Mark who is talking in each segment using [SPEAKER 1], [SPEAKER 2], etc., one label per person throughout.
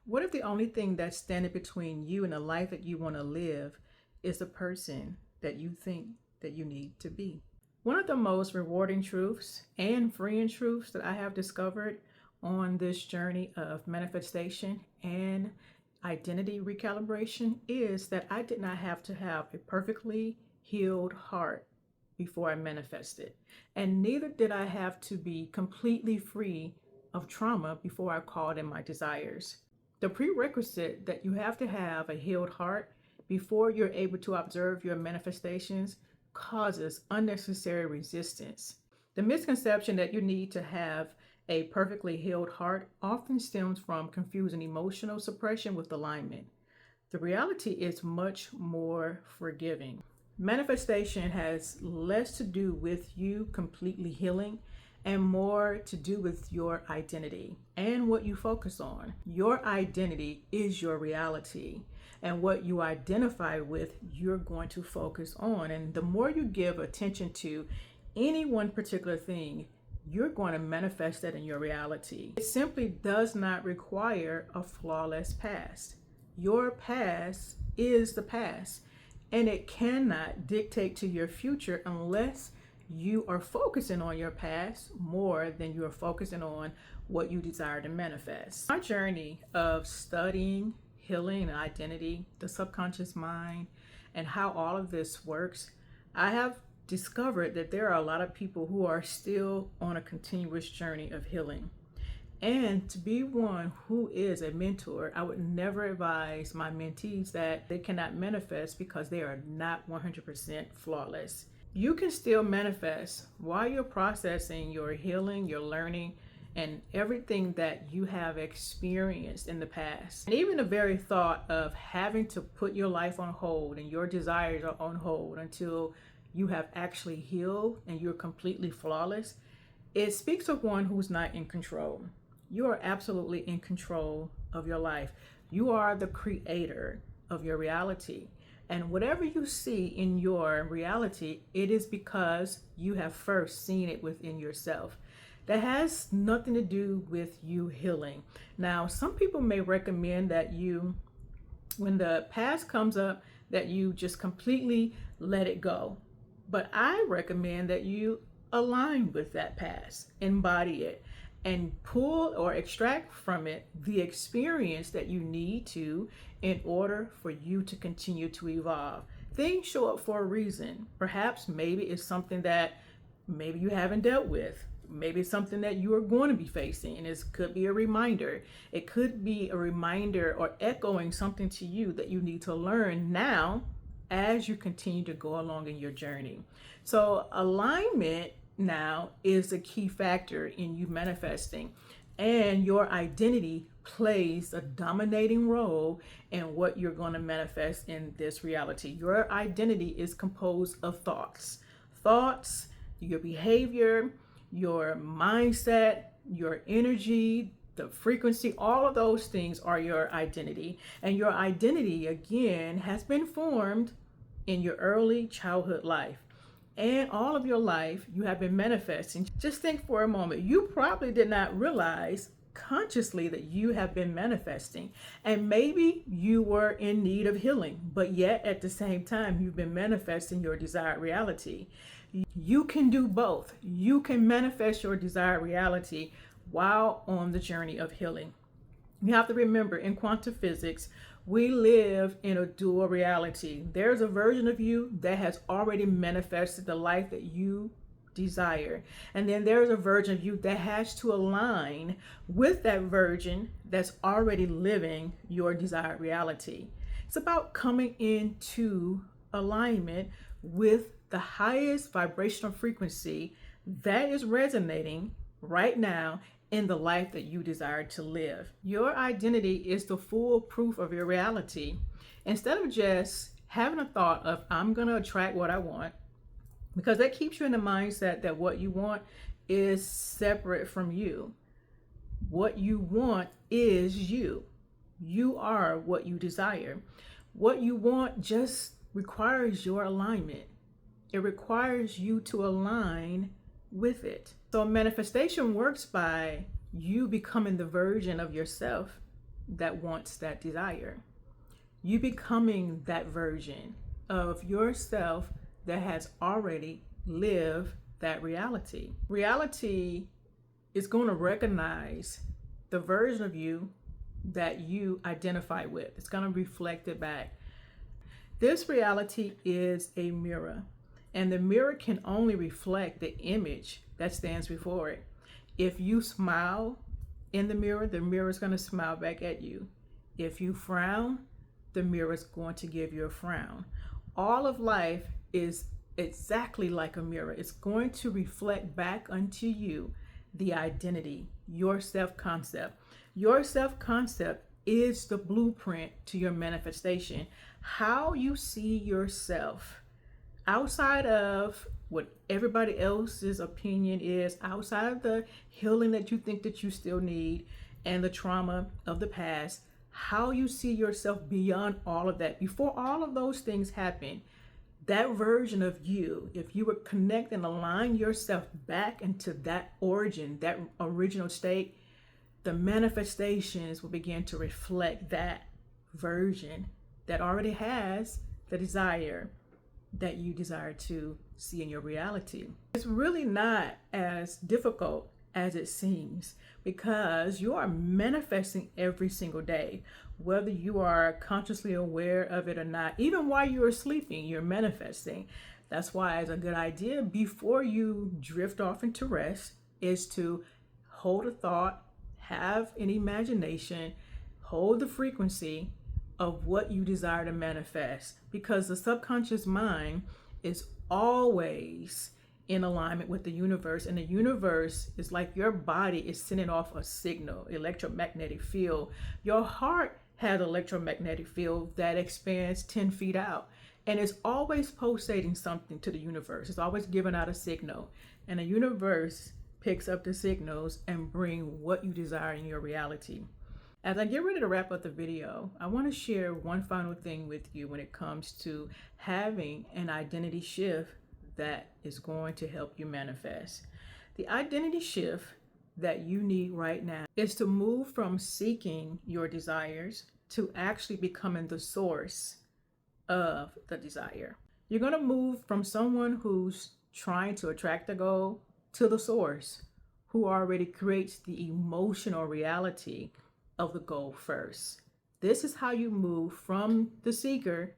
[SPEAKER 1] What if the only thing that's standing between you and the life that you want to live is the person that you think that you need to be? One of the most rewarding truths and freeing truths that I have discovered on this journey of manifestation and identity recalibration is that I did not have to have a perfectly healed heart before I manifested. And neither did I have to be completely free of trauma before I called in my desires. The prerequisite that you have to have a healed heart before you're able to observe your manifestations causes unnecessary resistance. The misconception that you need to have a perfectly healed heart often stems from confusing emotional suppression with alignment. The reality is much more forgiving. Manifestation has less to do with you completely healing and more to do with your identity and what you focus on. Your identity is your reality, and what you identify with, you're going to focus on. And the more you give attention to any one particular thing, you're going to manifest that in your reality. It simply does not require a flawless past. Your past is the past, and it cannot dictate to your future unless you are focusing on your past more than you are focusing on what you desire to manifest. My journey of studying healing and identity, the subconscious mind, and how all of this works, I have discovered that there are a lot of people who are still on a continuous journey of healing. And to be one who is a mentor, I would never advise my mentees that they cannot manifest because they are not 100% flawless. You can still manifest while you're processing your healing, your learning, and everything that you have experienced in the past. And even the very thought of having to put your life on hold and your desires are on hold until you have actually healed and you're completely flawless, it speaks of one who's not in control. You are absolutely in control of your life. You are the creator of your reality. And whatever you see in your reality, it is because you have first seen it within yourself. That has nothing to do with you healing. Now, some people may recommend that you, when the past comes up, that you just completely let it go. But I recommend that you align with that past, embody it, and pull or extract from it the experience that you need to in order for you to continue to evolve. Things show up for a reason. Perhaps maybe it's something that maybe you haven't dealt with. Maybe it's something that you are going to be facing, and it could be a reminder. It could be a reminder or echoing something to you that you need to learn now as you continue to go along in your journey. So alignment now is a key factor in you manifesting, and your identity plays a dominating role in what you're going to manifest in this reality. Your identity is composed of thoughts, your behavior, your mindset, your energy, the frequency. All of those things are your identity. And your identity, again, has been formed in your early childhood life. And all of your life, you have been manifesting. Just think for a moment. You probably did not realize consciously that you have been manifesting. And maybe you were in need of healing, but yet at the same time, you've been manifesting your desired reality. You can do both. You can manifest your desired reality while on the journey of healing. You have to remember, in quantum physics, we live in a dual reality. There's a version of you that has already manifested the life that you desire. And then there's a version of you that has to align with that version that's already living your desired reality. It's about coming into alignment with the highest vibrational frequency that is resonating right now in the life that you desire to live. Your identity is the full proof of your reality. Instead of just having a thought of, I'm going to attract what I want, because that keeps you in the mindset that what you want is separate from you. What you want is you. You are what you desire. What you want just requires your alignment. It requires you to align with it. So manifestation works by you becoming the version of yourself that wants that desire. You becoming that version of yourself that has already lived that reality. Reality is going to recognize the version of you that you identify with. It's going to reflect it back. This reality is a mirror, and the mirror can only reflect the image that stands before it. If you smile in the mirror is going to smile back at you. If you frown, the mirror is going to give you a frown. All of life is exactly like a mirror. It's going to reflect back unto you the identity, your self-concept. Your self-concept is the blueprint to your manifestation. How you see yourself outside of what everybody else's opinion is, outside of the healing that you think that you still need and the trauma of the past, how you see yourself beyond all of that. Before all of those things happen, that version of you, if you would connect and align yourself back into that origin, that original state, the manifestations will begin to reflect that version that already has the desire that you desire to see in your reality. It's really not as difficult as it seems, because you are manifesting every single day, whether you are consciously aware of it or not. Even while you're sleeping, you're manifesting. That's why it's a good idea before you drift off into rest is to hold a thought, have an imagination, hold the frequency of what you desire to manifest, because the subconscious mind is always in alignment with the universe, and the universe is like your body is sending off a signal, electromagnetic field. Your heart has electromagnetic field that expands 10 feet out, and it's always pulsating something to the universe. It's always giving out a signal, and the universe picks up the signals and bring what you desire in your reality. As I get ready to wrap up the video, I want to share one final thing with you when it comes to having an identity shift that is going to help you manifest. The identity shift that you need right now is to move from seeking your desires to actually becoming the source of the desire. You're going to move from someone who's trying to attract a goal to the source, who already creates the emotional reality of the goal first. This is how you move from the seeker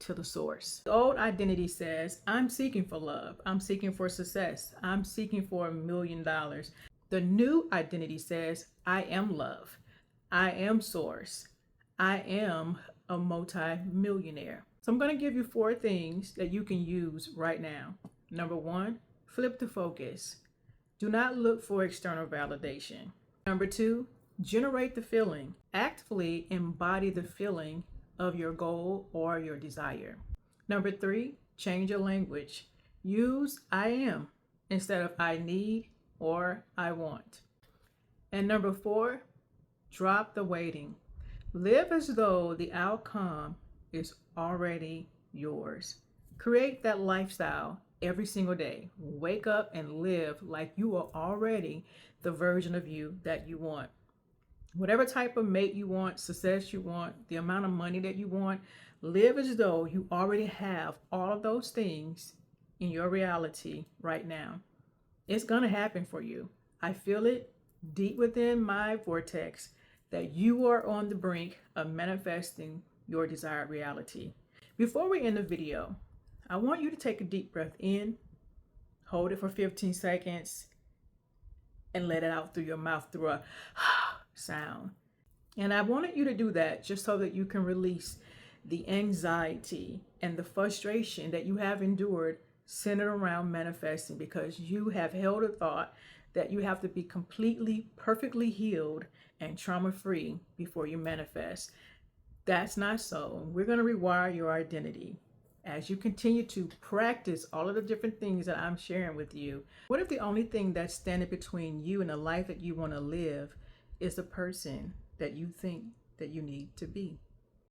[SPEAKER 1] to the source. The old identity says, I'm seeking for love, I'm seeking for success, I'm seeking for $1 million. The new identity says, I am love, I am source, I am a multi-millionaire. So I'm going to give you 4 things that you can use right now. Number 1, flip the focus. Do not look for external validation. Number 2, generate the feeling. Actively embody the feeling of your goal or your desire. Number 3, change your language. Use I am instead of I need or I want. And number 4, drop the waiting. Live as though the outcome is already yours. Create that lifestyle every single day. Wake up and live like you are already the version of you that you want. Whatever type of mate you want, success you want, the amount of money that you want, live as though you already have all of those things in your reality right now. It's going to happen for you. I feel it deep within my vortex that you are on the brink of manifesting your desired reality. Before we end the video, I want you to take a deep breath in, hold it for 15 seconds, and let it out through your mouth through a sound. And I wanted you to do that just so that you can release the anxiety and the frustration that you have endured centered around manifesting, because you have held a thought that you have to be completely, perfectly healed and trauma-free before you manifest. That's not so. We're going to rewire your identity as you continue to practice all of the different things that I'm sharing with you. What if the only thing that's standing between you and the life that you want to live is the person that you think that you need to be?